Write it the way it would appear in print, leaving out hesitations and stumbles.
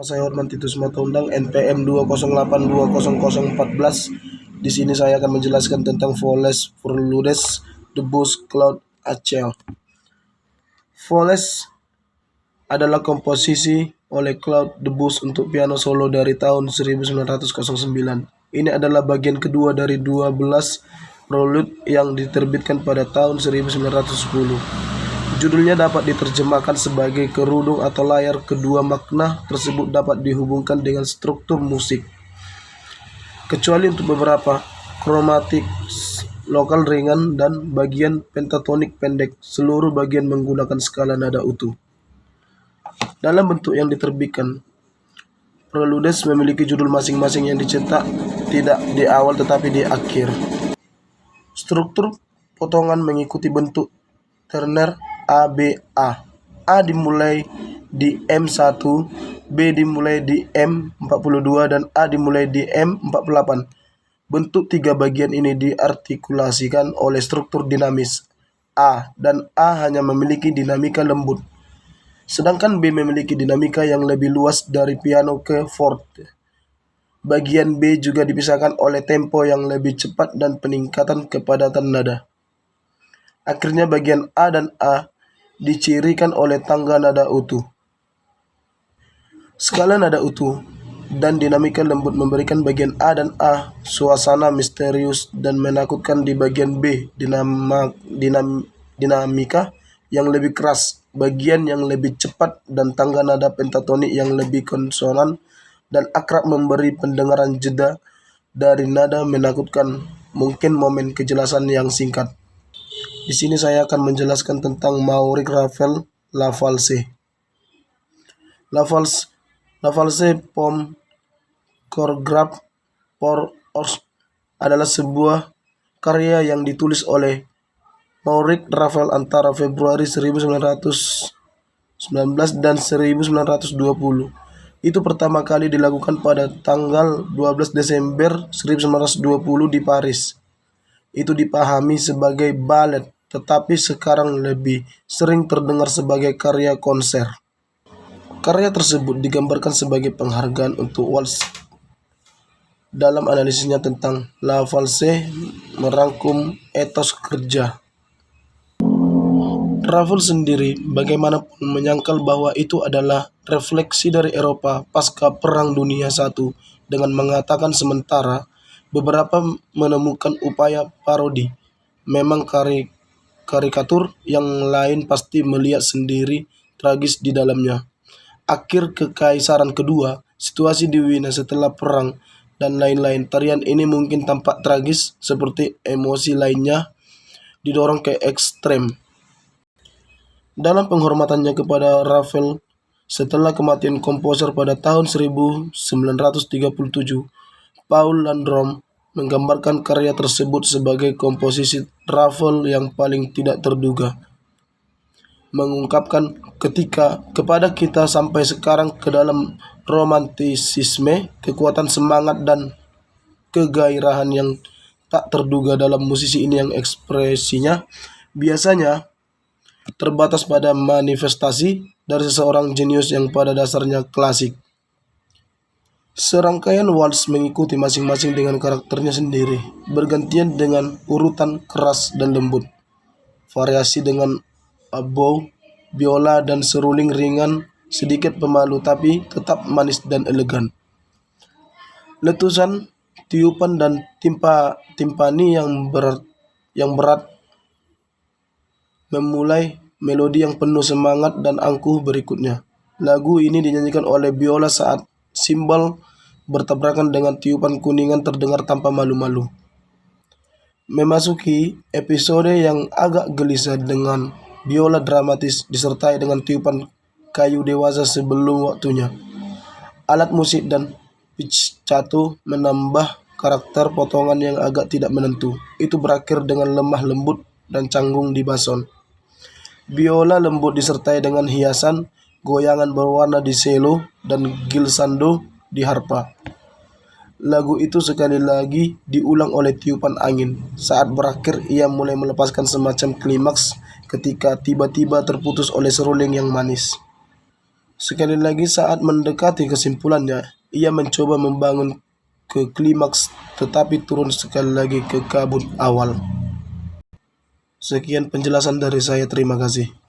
Saya Hotman Titus Matondang NPM 208200014. Di sini saya akan menjelaskan tentang Voles Preludes Debus Claude Achel. Voles adalah komposisi oleh Claude Debussy untuk piano solo dari tahun 1909. Ini adalah bagian kedua dari 12 prelude yang diterbitkan pada tahun 1910. Judulnya dapat diterjemahkan sebagai kerudung atau layar. Kedua makna tersebut dapat dihubungkan dengan struktur musik. Kecuali untuk beberapa kromatik lokal ringan dan bagian pentatonik pendek, seluruh bagian menggunakan skala nada utuh. Dalam bentuk yang diterbitkan, Preludes memiliki judul masing-masing yang dicetak tidak di awal tetapi di akhir. Struktur potongan mengikuti bentuk terner ABA. A dimulai di M1, B dimulai di M42, dan A dimulai di M48. Bentuk tiga bagian ini diartikulasikan oleh struktur dinamis. A dan A hanya memiliki dinamika lembut, sedangkan B memiliki dinamika yang lebih luas dari piano ke forte. Bagian B juga dipisahkan oleh tempo yang lebih cepat dan peningkatan kepadatan nada. Akhirnya bagian A dan A dicirikan oleh tangga nada utuh. Skala nada utuh dan dinamika lembut memberikan bagian A dan A suasana misterius dan menakutkan. Di bagian B dinamika yang lebih keras, bagian yang lebih cepat, dan tangga nada pentatonik yang lebih konsonan dan akrab memberi pendengaran jeda dari nada menakutkan. Mungkin momen kejelasan yang singkat. Di sini saya akan menjelaskan tentang Maurice Ravel La Valse. La Valse Pomme Chorégraphe pour Orchestre adalah sebuah karya yang ditulis oleh Maurice Ravel antara Februari 1919 dan 1920. Itu pertama kali dilakukan pada tanggal 12 Desember 1920 di Paris. Itu dipahami sebagai balet, tetapi sekarang lebih sering terdengar sebagai karya konser. Karya tersebut digambarkan sebagai penghargaan untuk waltz. Dalam analisisnya tentang La Valse merangkum etos kerja. Ravel sendiri bagaimanapun menyangkal bahwa itu adalah refleksi dari Eropa pasca Perang Dunia I dengan mengatakan sementara beberapa menemukan upaya parodi, memang karikatur, yang lain pasti melihat sendiri tragis di dalamnya. Akhir Kekaisaran Kedua, situasi di Wina setelah perang, dan lain-lain. Tarian ini mungkin tampak tragis seperti emosi lainnya didorong ke ekstrem. Dalam penghormatannya kepada Ravel setelah kematian komposer pada tahun 1937, Paul Landrum menggambarkan karya tersebut sebagai komposisi Ravel yang paling tidak terduga, mengungkapkan kepada kita sampai sekarang ke dalam romantisisme, kekuatan semangat dan kegairahan yang tak terduga dalam musisi ini yang ekspresinya biasanya terbatas pada manifestasi dari seseorang jenius yang pada dasarnya klasik. Serangkaian waltz mengikuti masing-masing dengan karakternya sendiri, bergantian dengan urutan keras dan lembut, variasi dengan oboe, biola, dan seruling ringan sedikit pemalu tapi tetap manis dan elegan. Letusan, tiupan, dan timpani yang berat memulai melodi yang penuh semangat dan angkuh berikutnya. Lagu ini dinyanyikan oleh biola saat simbal bertabrakan dengan tiupan kuningan terdengar tanpa malu-malu. Memasuki episode yang agak gelisah dengan biola dramatis disertai dengan tiupan kayu dewasa sebelum waktunya. Alat musik dan pizzicato menambah karakter potongan yang agak tidak menentu. Itu berakhir dengan lemah lembut dan canggung di bason. Biola lembut disertai dengan hiasan goyangan berwarna di cello dan glissando di harpa. Lagu itu sekali lagi diulang oleh tiupan angin. Saat berakhir, ia mulai melepaskan semacam klimaks ketika tiba-tiba terputus oleh seruling yang manis. Sekali lagi saat mendekati kesimpulannya, ia mencoba membangun ke klimaks tetapi turun sekali lagi ke kabut awal. Sekian penjelasan dari saya, terima kasih.